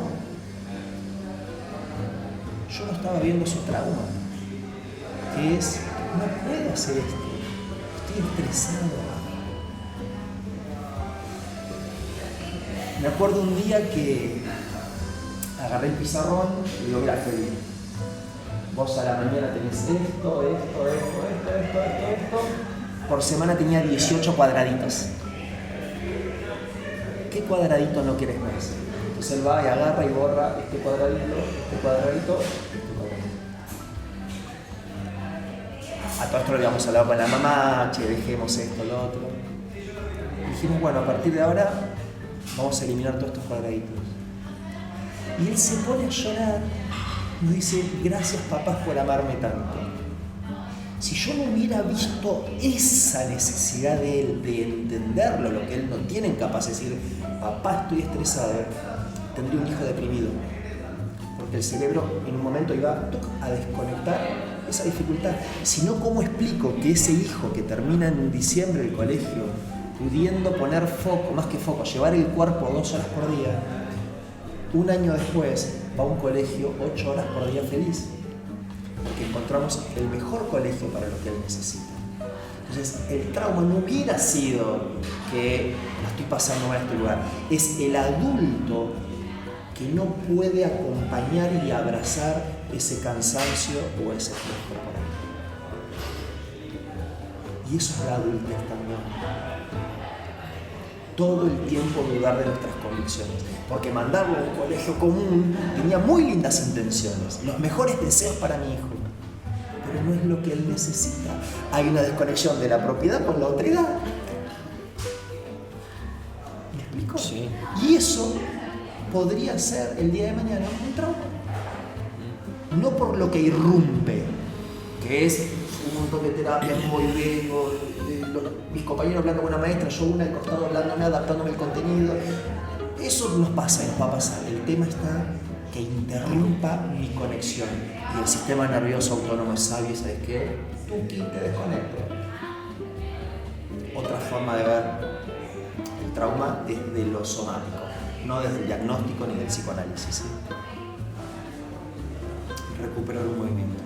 yo no estaba viendo su trauma, que es, no puedo hacer esto, estoy estresado. Me acuerdo un día que agarré el pizarrón y digo, mira, Feli, vos a la mañana tenés esto. Por semana tenía 18 cuadraditos. ¿Qué cuadradito no querés más? Entonces él va y agarra y borra este cuadradito. A todo esto lo habíamos hablado con la mamá, che, dejemos esto, lo otro. Y dijimos, bueno, a partir de ahora vamos a eliminar todos estos cuadraditos. Y él se pone a llorar y nos dice, gracias papás por amarme tanto. Si yo no hubiera visto esa necesidad de él, de entenderlo, lo que él no tiene capaz de decir, papá, estoy estresado, tendría un hijo deprimido. Porque el cerebro en un momento iba a desconectar esa dificultad. Si no, ¿cómo explico que ese hijo que termina en diciembre el colegio, pudiendo poner foco, más que foco, llevar el cuerpo 2 horas por día, un año después va a un colegio 8 horas por día feliz? Porque encontramos el mejor colegio para lo que él necesita. Entonces, el trauma no hubiera sido que la estoy pasando mal en este lugar. Es el adulto que no puede acompañar y abrazar ese cansancio o ese estrés corporal. Y eso es la adultez también. Todo el tiempo dudar de nuestras convicciones. Porque mandarlo a un colegio común tenía muy lindas intenciones, los mejores deseos para mi hijo. Pero no es lo que él necesita. Hay una desconexión de la propiedad con la otredad. ¿Me explico? Sí. Y eso podría ser el día de mañana un trauma. No por lo que irrumpe, que es un montón de terapia, voy, vengo, mis compañeros hablando con una maestra, yo una al costado hablándome, adaptándome el contenido. Eso nos pasa y nos va a pasar. El tema está que interrumpa mi conexión. Y el sistema nervioso autónomo es sabio, ¿sabes qué? Tuki, te desconecto. Otra forma de ver el trauma desde lo somático, no desde el diagnóstico ni del psicoanálisis. ¿Sí? Recuperar un movimiento.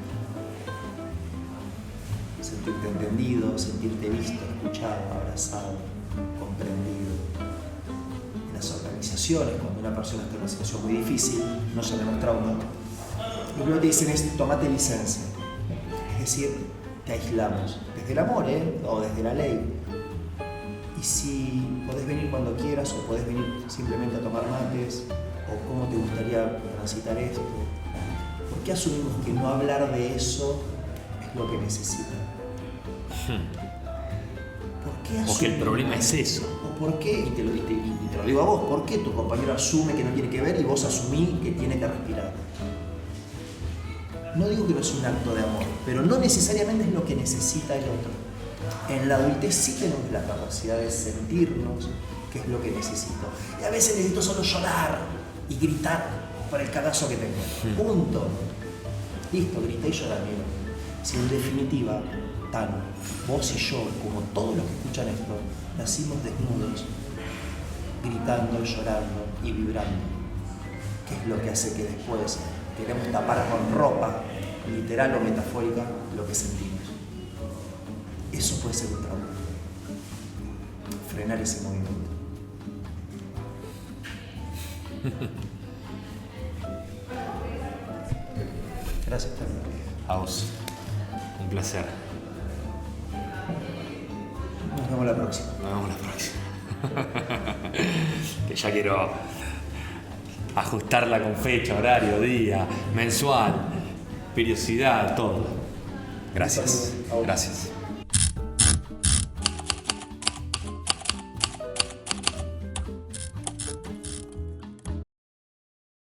Sentirte entendido, sentirte visto, escuchado, abrazado, comprendido. En las organizaciones, cuando una persona está en una situación muy difícil, no llamemos trauma, lo primero que te dicen es tomate licencia. Es decir, te aislamos. Desde el amor, o desde la ley. Y si podés venir cuando quieras, o podés venir simplemente a tomar mates, o cómo te gustaría transitar esto. ¿Por qué asumimos que no hablar de eso es lo que necesitan? ¿Por qué Porque el problema es eso. ¿O por qué? Y te lo digo a vos, ¿por qué tu compañero asume que no tiene que ver y vos asumís que tiene que respirar? No digo que no es un acto de amor, pero no necesariamente es lo que necesita el otro. En la adultez sí tenemos la capacidad de sentirnos qué es lo que necesito. Y a veces necesito solo llorar y gritar. por el cagazo que tengo. Punto. Listo, grité y lloré, amigo. Si en definitiva, Tano, vos y yo, como todos los que escuchan esto, nacimos desnudos, gritando, llorando y vibrando. ¿Qué es lo que hace que después queremos tapar con ropa, literal o metafórica, lo que sentimos? Eso puede ser un trauma. Frenar ese movimiento. Gracias, Tano. A vos. Un placer. Nos vemos la próxima. Nos vemos la próxima. Que ya quiero ajustarla con fecha, horario, día, mensual, periodicidad, todo. Gracias. Gracias.